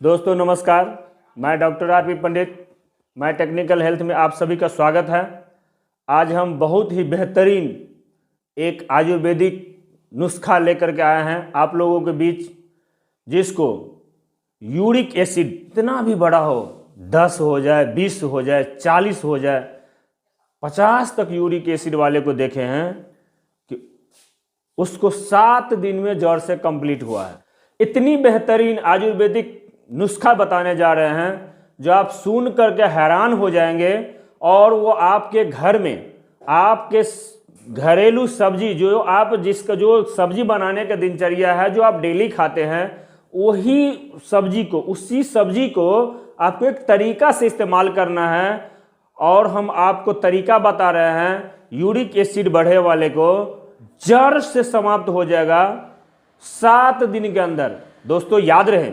दोस्तों नमस्कार, मैं डॉक्टर आर.पी. पंडित, मैं टेक्निकल हेल्थ में आप सभी का स्वागत है। आज हम बहुत ही बेहतरीन एक आयुर्वेदिक नुस्खा लेकर के आए हैं आप लोगों के बीच, जिसको यूरिक एसिड इतना भी बड़ा हो, 10 हो जाए, 20 हो जाए, 40 हो जाए, 50 तक यूरिक एसिड वाले को देखे हैं कि उसको 7 दिन में जड़ से कंप्लीट हुआ है। इतनी बेहतरीन आयुर्वेदिक नुस्खा बताने जा रहे हैं जो आप सुन करके हैरान हो जाएंगे, और वो आपके घर में आपके घरेलू सब्जी जो आप जिसका जो सब्जी बनाने का दिनचर्या है, जो आप डेली खाते हैं, वही सब्जी को उसी सब्जी को आपको एक तरीका से इस्तेमाल करना है। और हम आपको तरीका बता रहे हैं, यूरिक एसिड बढ़े वाले को जड़ से समाप्त हो जाएगा 7 दिन के अंदर। दोस्तों याद रहे,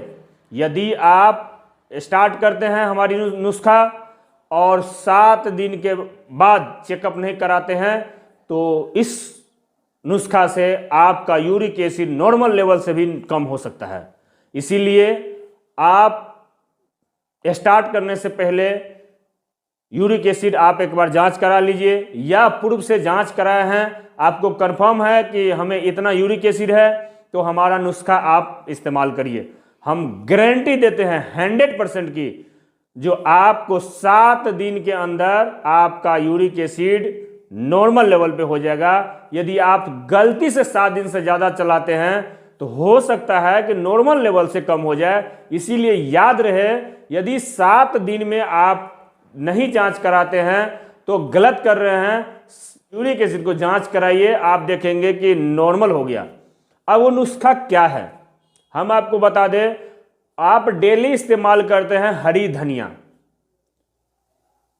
यदि आप स्टार्ट करते हैं हमारी नुस्खा और 7 दिन के बाद चेकअप नहीं कराते हैं, तो इस नुस्खा से आपका यूरिक एसिड नॉर्मल लेवल से भी कम हो सकता है। इसीलिए आप स्टार्ट करने से पहले यूरिक एसिड आप एक बार जांच करा लीजिए, या पूर्व से जांच कराए हैं, आपको कंफर्म है कि हमें इतना यूरिक एसिड है, तो हमारा नुस्खा आप इस्तेमाल करिए। हम गारंटी देते हैं 100% की, जो आपको 7 दिन के अंदर आपका यूरिक एसिड नॉर्मल लेवल पे हो जाएगा। यदि आप गलती से 7 दिन से ज़्यादा चलाते हैं तो हो सकता है कि नॉर्मल लेवल से कम हो जाए। इसीलिए याद रहे, यदि 7 दिन में आप नहीं जांच कराते हैं तो गलत कर रहे हैं। यूरिक एसिड को जांच कराइए, आप देखेंगे कि नॉर्मल हो गया। अब वो नुस्खा क्या है हम आपको बता दें। आप डेली इस्तेमाल करते हैं हरी धनिया,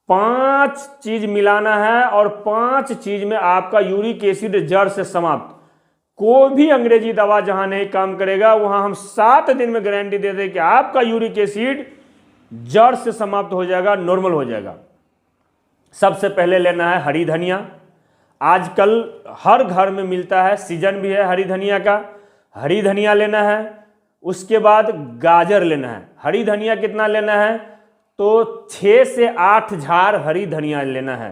5 चीज मिलाना है और 5 चीज में आपका यूरिक एसिड जड़ से समाप्त। कोई भी अंग्रेजी दवा जहां नहीं काम करेगा, वहां हम 7 दिन में गारंटी देते हैं कि आपका यूरिक एसिड जड़ से समाप्त हो जाएगा, नॉर्मल हो जाएगा। सबसे पहले लेना है हरी धनिया। आजकल हर घर में मिलता है, सीजन भी है हरी धनिया का। हरी धनिया लेना है। उसके बाद गाजर लेना है। हरी धनिया कितना लेना है, तो 6 से 8 झार हरी धनिया लेना है।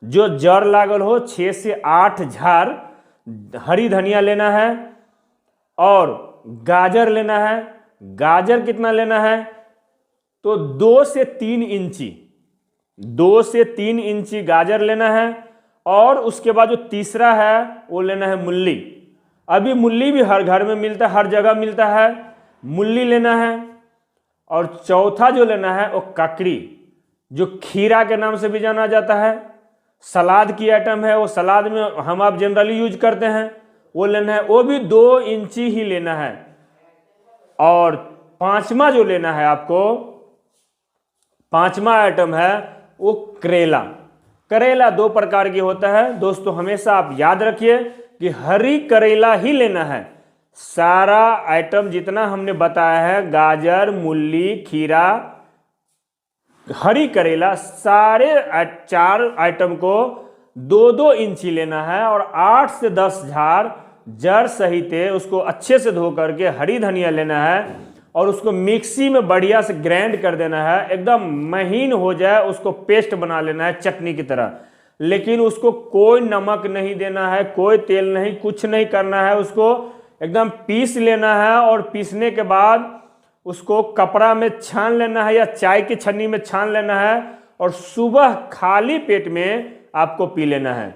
जो जड़ लागल हो 6 से 8 झार हरी धनिया लेना है। और गाजर लेना है। गाजर कितना लेना है, तो 2 से 3 इंची 2 से 3 इंची गाजर लेना है। और उसके बाद जो तीसरा है वो लेना है मूली। अभी मूली भी हर घर में मिलता है, हर जगह मिलता है, मूली लेना है। और चौथा जो लेना है वो ककड़ी, जो खीरा के नाम से भी जाना जाता है। सलाद की आइटम है, वो सलाद में हम आप जनरली यूज करते हैं, वो लेना है। वो भी 2 इंची ही लेना है। और पांचवा जो लेना है आपको, पांचवा आइटम है वो करेला। करेला 2 प्रकार की होता है दोस्तों, हमेशा आप याद रखिए कि हरी करेला ही लेना है। सारा आइटम जितना हमने बताया है, गाजर, मूली, खीरा, हरी करेला, सारे 4 आइटम को 2-2 इंची लेना है। और 8 से 10 झार जड़ सहित उसको अच्छे से धो करके हरी धनिया लेना है, और उसको मिक्सी में बढ़िया से ग्राइंड कर देना है। एकदम महीन हो जाए, उसको पेस्ट बना लेना है चटनी की तरह। लेकिन उसको कोई नमक नहीं देना है, कोई तेल नहीं, कुछ नहीं करना है। उसको एकदम पीस लेना है, और पीसने के बाद उसको कपड़ा में छान लेना है या चाय की छन्नी में छान लेना है। और सुबह खाली पेट में आपको पी लेना है।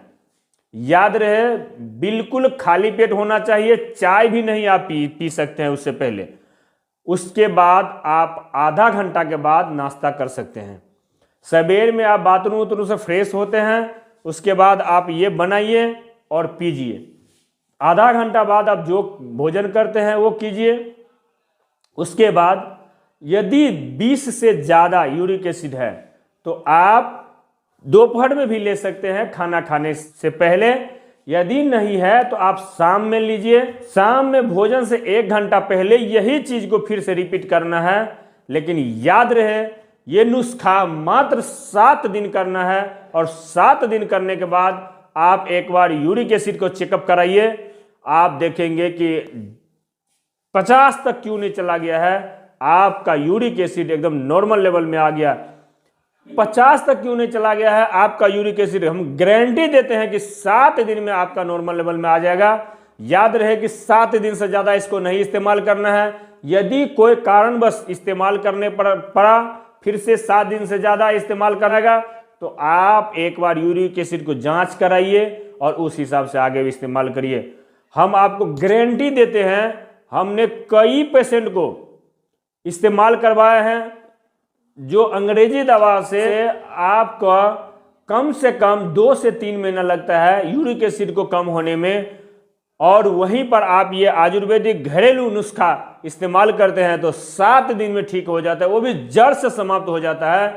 याद रहे, बिल्कुल खाली पेट होना चाहिए। चाय भी नहीं आप पी सकते हैं उससे पहले। उसके बाद आप आधा घंटा के बाद नाश्ता कर सकते हैं। सवेर में आप बाथरूम से फ्रेश होते हैं, उसके बाद आप ये बनाइए और पीजिए। आधा घंटा बाद आप जो भोजन करते हैं वो कीजिए। उसके बाद यदि 20 से ज़्यादा यूरिक एसिड है तो आप दोपहर में भी ले सकते हैं, खाना खाने से पहले। यदि नहीं है तो आप शाम में लीजिए। शाम में भोजन से 1 घंटा पहले यही चीज को फिर से रिपीट करना है। लेकिन याद रहे, ये नुस्खा मात्र 7 दिन करना है, और 7 दिन करने के बाद आप एक बार यूरिक एसिड को चेकअप कराइए। आप देखेंगे कि 50 तक क्यों नहीं चला गया है, आपका यूरिक एसिड एकदम नॉर्मल लेवल में आ गया, 50 तक क्यों नहीं चला गया है आपका यूरिक एसिड, हम गारंटी देते हैं कि 7 दिन में आपका नॉर्मल लेवल में आ जाएगा। याद रहे कि 7 दिन से ज़्यादा इसको नहीं इस्तेमाल करना है। यदि कोई कारणवश इस्तेमाल करने पड़ा, फिर से 7 दिन से ज़्यादा इस्तेमाल करेगा, तो आप एक बार यूरिक एसिड को जांच कराइए और उस हिसाब से आगे भी इस्तेमाल करिए। हम आपको गारंटी देते हैं, हमने कई पेशेंट को इस्तेमाल करवाए हैं जो अंग्रेजी दवा से आपका कम से कम 2 से 3 महीना लगता है यूरिक एसिड को कम होने में, और वहीं पर आप ये आयुर्वेदिक घरेलू नुस्खा इस्तेमाल करते हैं तो 7 दिन में ठीक हो जाता है, वो भी जड़ से समाप्त हो जाता है।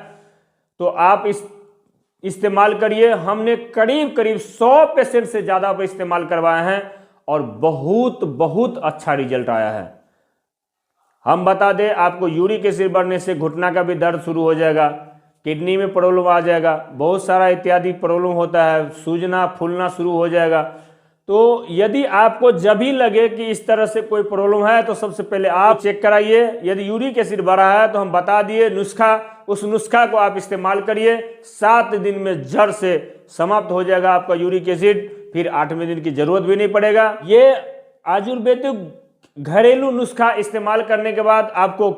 तो आप इस्तेमाल करिए। हमने करीब 100 पेशेंट से ज़्यादा पर इस्तेमाल करवाए हैं और बहुत बहुत अच्छा रिजल्ट आया है। हम बता दें, आपको यूरिक एसिड बढ़ने से घुटना का भी दर्द शुरू हो जाएगा, किडनी में प्रॉब्लम आ जाएगा, बहुत सारा इत्यादि प्रॉब्लम होता है, सूजना फूलना शुरू हो जाएगा। तो यदि आपको जब भी लगे कि इस तरह से कोई प्रॉब्लम है तो सबसे पहले आप चेक कराइए। यदि यूरिक एसिड बढ़ा है तो हम बता दिए नुस्खा, उस नुस्खा को आप इस्तेमाल करिए, 7 दिन में जड़ से समाप्त हो जाएगा आपका यूरिक एसिड, फिर 8वें दिन की जरूरत भी नहीं पड़ेगा। ये आयुर्वेदिक घरेलू नुस्खा इस्तेमाल करने के बाद आपको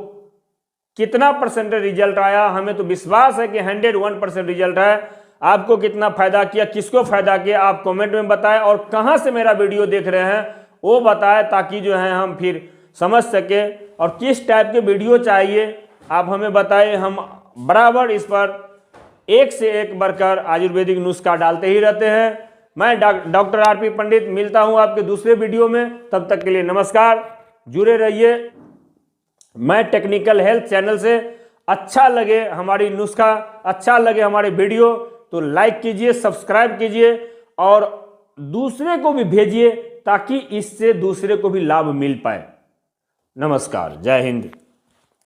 कितना % रिजल्ट आया, हमें तो विश्वास है कि 101% रिजल्ट है। आपको कितना फायदा किया, किसको फायदा किया, आप कमेंट में बताएं, और कहां से मेरा वीडियो देख रहे हैं वो बताएं, ताकि जो है हम फिर समझ सके। और किस टाइप के वीडियो चाहिए आप हमें बताएं, हम बराबर इस पर एक से एक बढ़कर आयुर्वेदिक नुस्खा डालते ही रहते हैं। मैं डॉक्टर आरपी पंडित मिलता हूं आपके दूसरे वीडियो में, तब तक के लिए नमस्कार, जुड़े रहिए मैं टेक्निकल हेल्थ चैनल से। अच्छा लगे हमारी नुस्खा, अच्छा लगे हमारे वीडियो तो लाइक कीजिए, सब्सक्राइब कीजिए और दूसरे को भी भेजिए, ताकि इससे दूसरे को भी लाभ मिल पाए। नमस्कार, जय हिंद।